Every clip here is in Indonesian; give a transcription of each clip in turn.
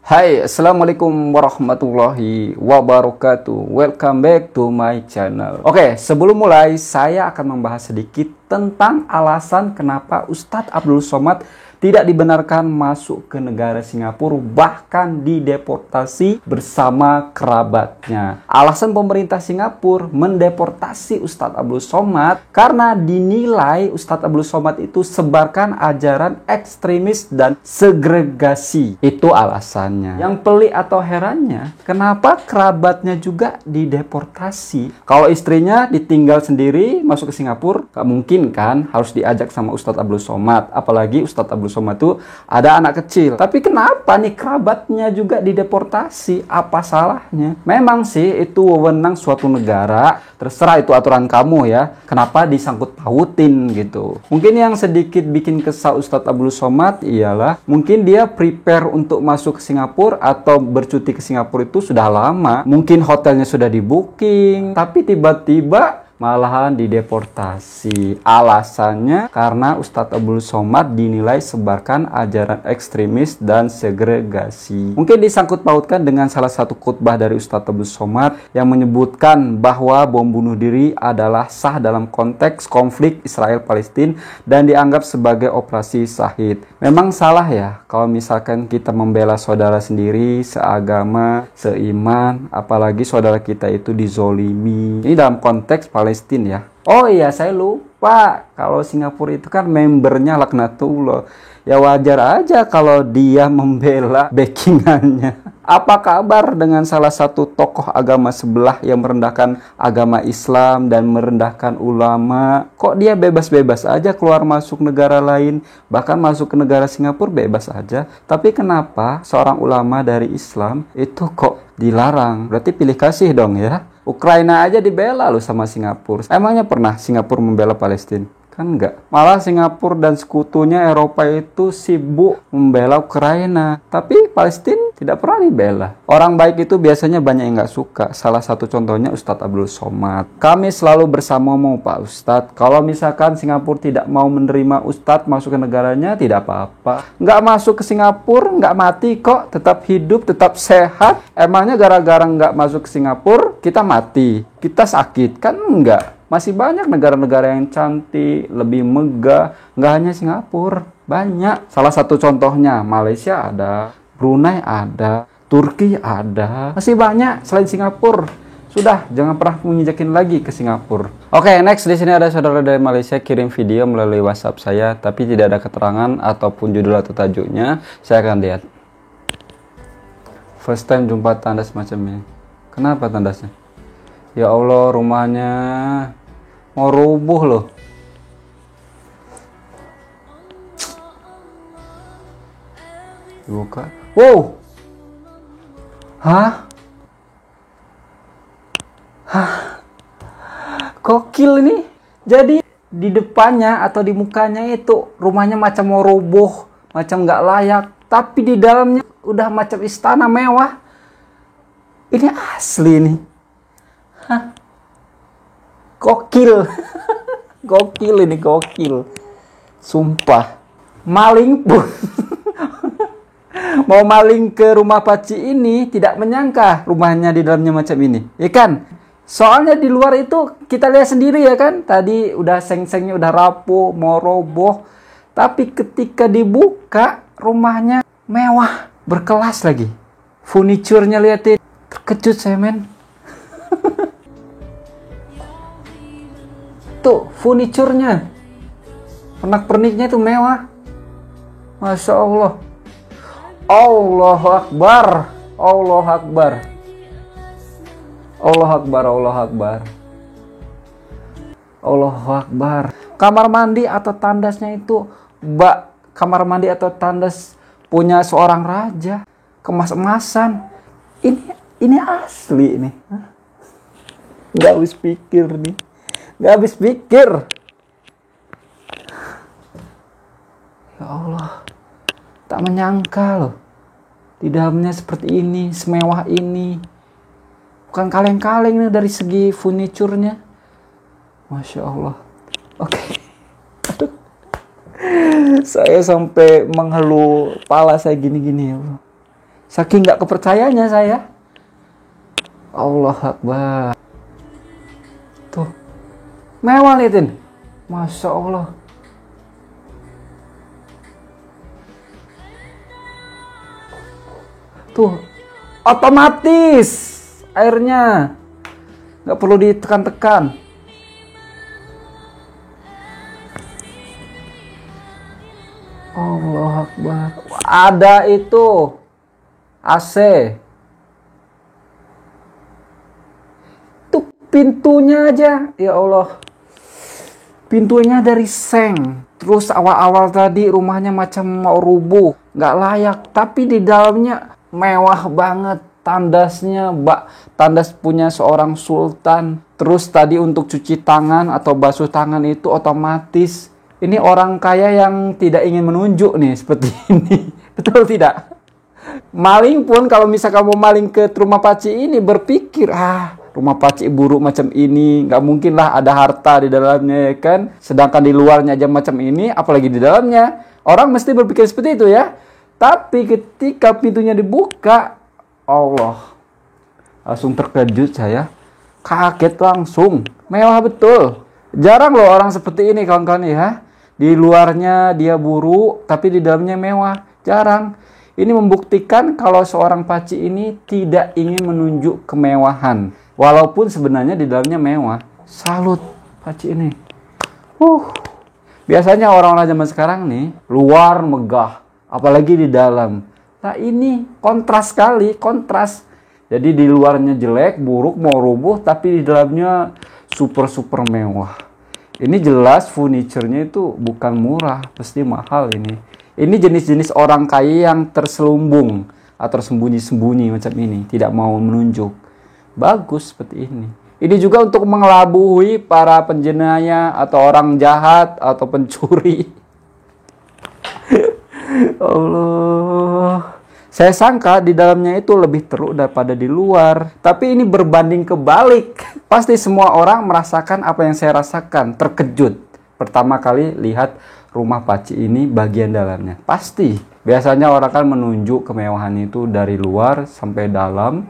Hai, Assalamualaikum warahmatullahi wabarakatuh. Welcome back to my channel. Oke, sebelum mulai, saya akan membahas sedikit tentang alasan kenapa Ustadz Abdul Somad tidak dibenarkan masuk ke negara Singapura, bahkan dideportasi bersama kerabatnya. Alasan pemerintah Singapura mendeportasi Ustadz Abdul Somad karena dinilai Ustadz Abdul Somad itu sebarkan ajaran ekstremis dan segregasi. Itu alasannya. Yang pelik atau herannya, kenapa kerabatnya juga dideportasi? Kalau istrinya ditinggal sendiri masuk ke Singapura, gak mungkin kan, harus diajak sama Ustadz Abdul Somad. Apalagi Ustadz Abdul Somad itu ada anak kecil. Tapi kenapa nih kerabatnya juga dideportasi? Apa salahnya? Memang sih itu wewenang suatu negara, terserah itu aturan kamu ya. Kenapa disangkut pautin gitu? Mungkin yang sedikit bikin kesal Ustadz Abdul Somad ialah mungkin dia prepare untuk masuk ke Singapura atau bercuti ke Singapura itu sudah lama. Mungkin hotelnya sudah di booking, tapi tiba-tiba malahan dideportasi. Alasannya karena Ustadz Abdul Somad dinilai sebarkan ajaran ekstremis dan segregasi. Mungkin disangkut pautkan dengan salah satu khutbah dari Ustadz Abdul Somad yang menyebutkan bahwa bom bunuh diri adalah sah dalam konteks konflik Israel-Palestina dan dianggap sebagai operasi syahid. Memang salah ya kalau misalkan kita membela saudara sendiri, seagama, seiman, apalagi saudara kita itu dizolimi. Ini dalam konteks Palestina ya. Oh iya, saya lupa kalau Singapura itu kan membernya Laknatullah. Ya wajar aja kalau dia membela backingannya. Apa kabar dengan salah satu tokoh agama sebelah yang merendahkan agama Islam dan merendahkan ulama? Kok dia bebas-bebas aja keluar masuk negara lain, bahkan masuk ke negara Singapura bebas aja. Tapi kenapa seorang ulama dari Islam itu kok dilarang? Berarti pilih kasih dong ya. Ukraina aja dibela loh sama Singapura. Emangnya pernah Singapura membela Palestina? Kan enggak. Malah Singapura dan sekutunya Eropa itu sibuk membela Ukraina. Tapi Palestina tidak pernah dibela. Orang baik itu biasanya banyak yang nggak suka. Salah satu contohnya Ustadz Abdul Somad. Kami selalu bersamamu Pak Ustadz. Kalau misalkan Singapura tidak mau menerima Ustadz masuk ke negaranya, tidak apa-apa. Nggak masuk ke Singapura, nggak mati kok. Tetap hidup, tetap sehat. Emangnya gara-gara nggak masuk ke Singapura, kita mati? Kita sakit? Kan enggak. Masih banyak negara-negara yang cantik, lebih megah. Nggak hanya Singapura, banyak. Salah satu contohnya Malaysia ada, Brunei ada, Turki ada. Masih banyak selain Singapura. Sudah, jangan pernah menginjakin lagi ke Singapura. Oke, next di sini ada saudara dari Malaysia kirim video melalui WhatsApp saya, tapi tidak ada keterangan ataupun judul atau tajuknya. Saya akan lihat. First time jumpa tandas macam ini. Kenapa tandasnya? Ya Allah, rumahnya mau rubuh loh. Buka. Wow. Hah? Gokil ini. Jadi di depannya atau di mukanya itu rumahnya macam mau rubuh, macam nggak layak. Tapi di dalamnya udah macam istana mewah. Ini asli nih. Hah? Gokil. Gokil ini, gokil. Sumpah. Maling pun mau maling ke rumah Paci ini tidak menyangka rumahnya di dalamnya macam ini. Ya kan? Soalnya di luar itu kita lihat sendiri ya kan. Tadi udah seng-sengnya udah rapuh, mau roboh. Tapi ketika dibuka rumahnya mewah, berkelas lagi. Furniturnya liatin. Terkejut saya men. Tuh furniturnya, pernak-perniknya itu mewah. Masya Allah. Allahu Akbar. Allahu Akbar. Allahu Akbar. Allahu Akbar. Allahu Akbar. Kamar mandi atau tandasnya itu kamar mandi atau tandas punya seorang raja. Kemas-emasan. Ini asli nih. Nggak habis pikir nih. Nggak habis pikir. Ya Allah. Tak menyangka loh. Di dalamnya seperti ini. Semewah ini. Bukan kaleng-kaleng nih dari segi furniturnya. Masya Allah. Oke. Saya sampai menghelu kepala saya gini-gini ya Allah. Saking nggak kepercayanya saya. Allah Akbar. Tuh, mewah liatin. Masya Allah. Tuh, otomatis airnya. Nggak perlu ditekan-tekan. Allah Akbar. Ada itu AC. Tuh pintunya aja, ya Allah. Pintunya dari seng. Terus awal-awal tadi rumahnya macam mau rubuh, nggak layak. Tapi di dalamnya mewah banget. Tandasnya, tandas punya seorang sultan. Terus tadi untuk cuci tangan atau basuh tangan itu otomatis. Ini orang kaya yang tidak ingin menunjuk nih seperti ini. Betul tidak? Maling pun kalau misalkan mau maling ke rumah Paci ini berpikir, rumah Paci buruk macam ini, nggak mungkin lah ada harta di dalamnya, ya kan? Sedangkan di luarnya aja macam ini, apalagi di dalamnya. Orang mesti berpikir seperti itu ya. Tapi ketika pintunya dibuka, Allah, langsung terkejut saya. Kaget langsung. Mewah betul. Jarang loh orang seperti ini kawan-kawan ya. Di luarnya dia buruk, tapi di dalamnya mewah. Jarang. Ini membuktikan kalau seorang Paci ini tidak ingin menunjuk kemewahan. Walaupun sebenarnya di dalamnya mewah. Salut Paci ini. Biasanya orang-orang zaman sekarang nih, luar megah. Apalagi di dalam. Nah ini kontras sekali, kontras. Jadi di luarnya jelek, buruk, mau rubuh, tapi di dalamnya super mewah. Ini jelas furniturnya itu bukan murah, pasti mahal ini. Ini jenis-jenis orang kaya yang terselubung atau sembunyi-sembunyi macam ini, tidak mau menunjuk. Bagus seperti ini. Ini juga untuk mengelabui para penjenayah atau orang jahat atau pencuri. Allah. Saya sangka di dalamnya itu lebih teruk daripada di luar. Tapi ini berbanding kebalik. Pasti semua orang merasakan apa yang saya rasakan. Terkejut. Pertama kali lihat rumah Paci ini bagian dalamnya. Pasti. Biasanya orang kan menunjuk kemewahan itu dari luar sampai dalam.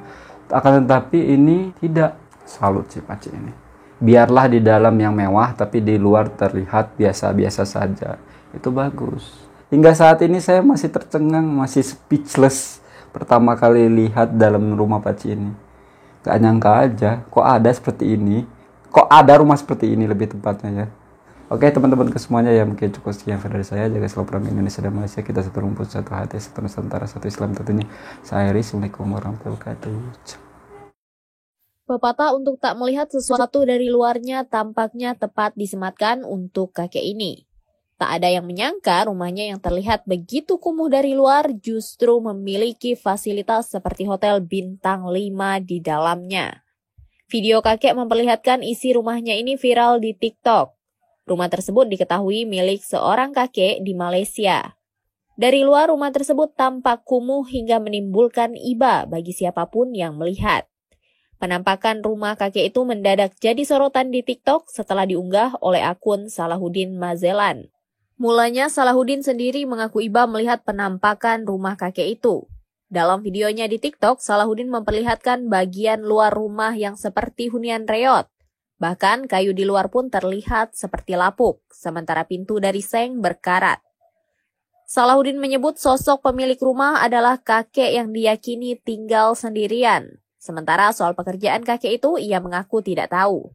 Akan tetapi ini tidak. Salut si Paci ini. Biarlah di dalam yang mewah, tapi di luar terlihat biasa-biasa saja. Itu bagus. Hingga saat ini saya masih tercengang, masih speechless pertama kali lihat dalam rumah Paci ini. Gak nyangka aja, kok ada seperti ini. Kok ada rumah seperti ini lebih tepatnya ya. Oke teman-teman semuanya ya, mungkin cukup sekian dari saya. Jaga selalu pramil Indonesia dan Malaysia. Kita satu rumput, satu hati, satu Nusantara, satu Islam tentunya. Saya Iris, Assalamualaikum warahmatullahi wabarakatuh. Pepatah untuk tak melihat sesuatu dari luarnya tampaknya tepat disematkan untuk kakek ini. Tak ada yang menyangka rumahnya yang terlihat begitu kumuh dari luar justru memiliki fasilitas seperti hotel bintang 5 di dalamnya. Video kakek memperlihatkan isi rumahnya ini viral di TikTok. Rumah tersebut diketahui milik seorang kakek di Malaysia. Dari luar rumah tersebut tampak kumuh hingga menimbulkan iba bagi siapapun yang melihat. Penampakan rumah kakek itu mendadak jadi sorotan di TikTok setelah diunggah oleh akun Salahuddin Mazelan. Mulanya Salahuddin sendiri mengaku iba melihat penampakan rumah kakek itu. Dalam videonya di TikTok, Salahuddin memperlihatkan bagian luar rumah yang seperti hunian reot. Bahkan kayu di luar pun terlihat seperti lapuk, sementara pintu dari seng berkarat. Salahuddin menyebut sosok pemilik rumah adalah kakek yang diyakini tinggal sendirian. Sementara soal pekerjaan kakek itu ia mengaku tidak tahu.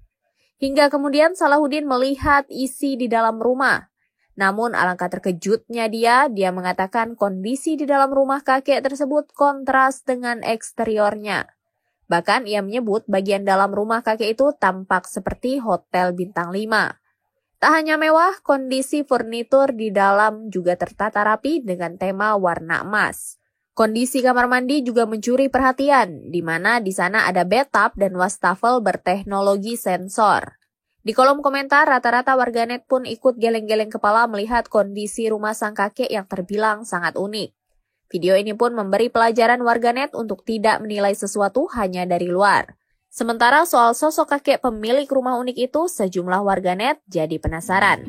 Hingga kemudian Salahuddin melihat isi di dalam rumah. Namun alangkah terkejutnya dia mengatakan kondisi di dalam rumah kakek tersebut kontras dengan eksteriornya. Bahkan ia menyebut bagian dalam rumah kakek itu tampak seperti hotel bintang 5. Tak hanya mewah, kondisi furnitur di dalam juga tertata rapi dengan tema warna emas. Kondisi kamar mandi juga mencuri perhatian, di mana di sana ada bathtub dan wastafel berteknologi sensor. Di kolom komentar, rata-rata warganet pun ikut geleng-geleng kepala melihat kondisi rumah sang kakek yang terbilang sangat unik. Video ini pun memberi pelajaran warganet untuk tidak menilai sesuatu hanya dari luar. Sementara soal sosok kakek pemilik rumah unik itu, sejumlah warganet jadi penasaran.